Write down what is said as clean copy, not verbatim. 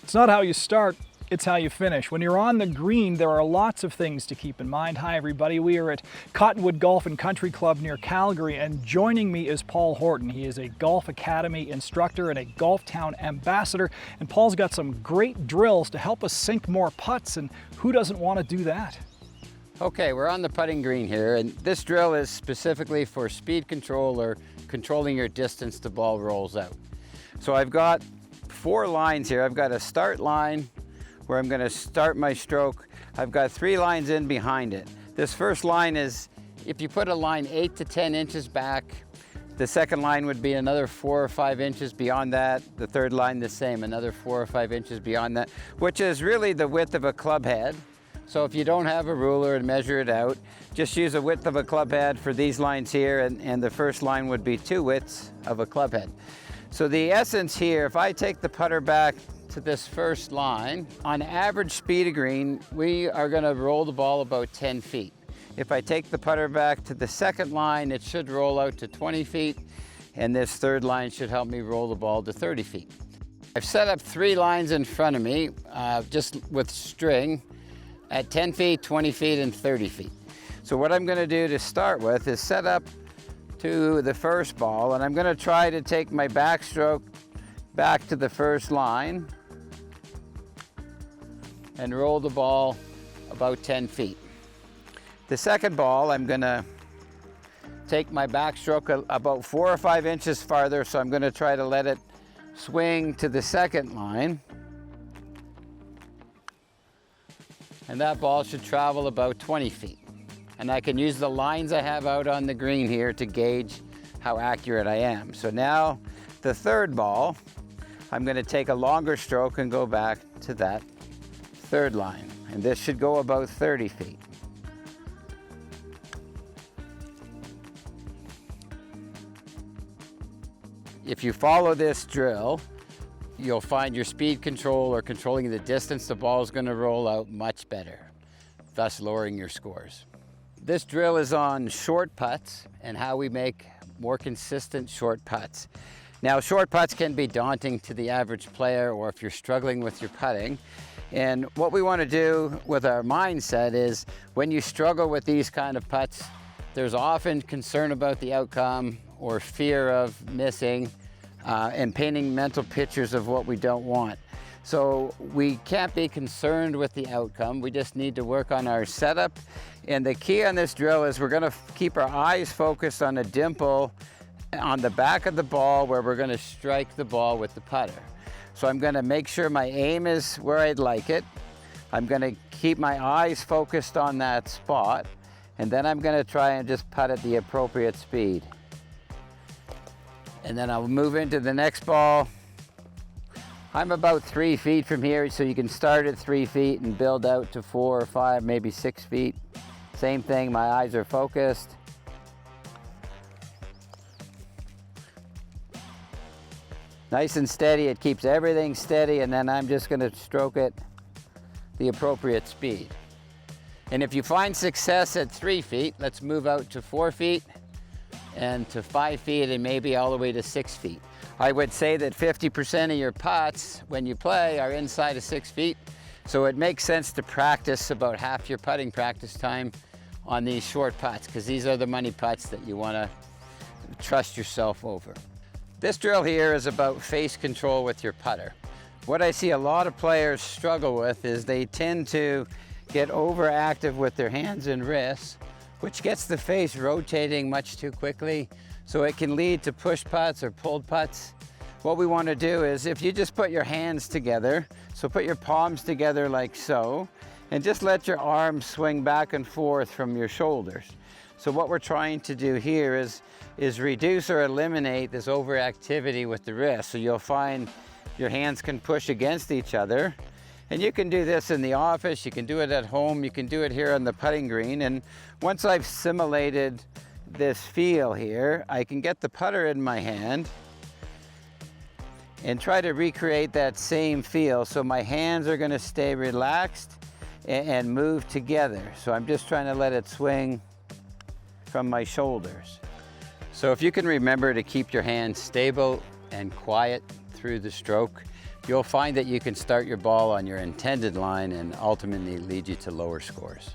It's not how you start, it's how you finish. When you're on the green, there are lots of things to keep in mind. Hi everybody, we are at Cottonwood Golf and Country Club near Calgary, and joining me is Paul Horton. He is a Golf Academy instructor and a Golf Town ambassador, and Paul's got some great drills to help us sink more putts, and who doesn't want to do that? Okay, we're on the putting green here, and this drill is specifically for speed control or controlling your distance the ball rolls out. So I've got 4 lines here. I've got a start line where I'm going to start my stroke. I've got 3 lines in behind it. This first line is, if you put a line 8 to 10 inches back, the second line would be another 4 or 5 inches beyond that. The third line the same, another 4 or 5 inches beyond that, which is really the width of a club head. So if you don't have a ruler and measure it out, just use a width of a club head for these lines here, and the first line would be 2 widths of a club head. So the essence here, if I take the putter back to this first line, on average speed of green, we are going to roll the ball about 10 feet. If I take the putter back to the second line, it should roll out to 20 feet, and this third line should help me roll the ball to 30 feet. I've set up 3 lines in front of me, just with string, at 10 feet, 20 feet, and 30 feet. So what I'm going to do to start with is set up to the first ball, and I'm going to try to take my backstroke back to the first line and roll the ball about 10 feet. The second ball, I'm going to take my backstroke about 4 or 5 inches farther, so I'm going to try to let it swing to the second line. And that ball should travel about 20 feet. And I can use the lines I have out on the green here to gauge how accurate I am. So now the third ball, I'm going to take a longer stroke and go back to that third line. And this should go about 30 feet. If you follow this drill, you'll find your speed control or controlling the distance the ball is going to roll out much better, thus lowering your scores. This drill is on short putts and how we make more consistent short putts. Now, short putts can be daunting to the average player, or if you're struggling with your putting. And what we want to do with our mindset is, when you struggle with these kind of putts, there's often concern about the outcome or fear of missing, and painting mental pictures of what we don't want. So we can't be concerned with the outcome. We just need to work on our setup. And the key on this drill is we're going to keep our eyes focused on a dimple on the back of the ball where we're going to strike the ball with the putter. So I'm going to make sure my aim is where I'd like it. I'm going to keep my eyes focused on that spot. And then I'm going to try and just putt at the appropriate speed. And then I'll move into the next ball. I'm about 3 feet from here, so you can start at 3 feet and build out to 4 or 5, maybe 6 feet. Same thing, my eyes are focused. Nice and steady, it keeps everything steady, and then I'm just going to stroke it the appropriate speed. And if you find success at 3 feet, let's move out to 4 feet. And to 5 feet, and maybe all the way to 6 feet. I would say that 50% of your putts when you play are inside of 6 feet. So it makes sense to practice about half your putting practice time on these short putts, because these are the money putts that you want to trust yourself over. This drill here is about face control with your putter. What I see a lot of players struggle with is they tend to get overactive with their hands and wrists, which gets the face rotating much too quickly, so it can lead to push putts or pulled putts. What we want to do is, if you just put your hands together, so put your palms together like so, and just let your arms swing back and forth from your shoulders. So what we're trying to do here is reduce or eliminate this overactivity with the wrist. So you'll find your hands can push against each other. And you can do this in the office, you can do it at home, you can do it here on the putting green. And once I've simulated this feel here, I can get the putter in my hand and try to recreate that same feel. So my hands are going to stay relaxed and move together. So I'm just trying to let it swing from my shoulders. So if you can remember to keep your hands stable and quiet through the stroke, you'll find that you can start your ball on your intended line and ultimately lead you to lower scores.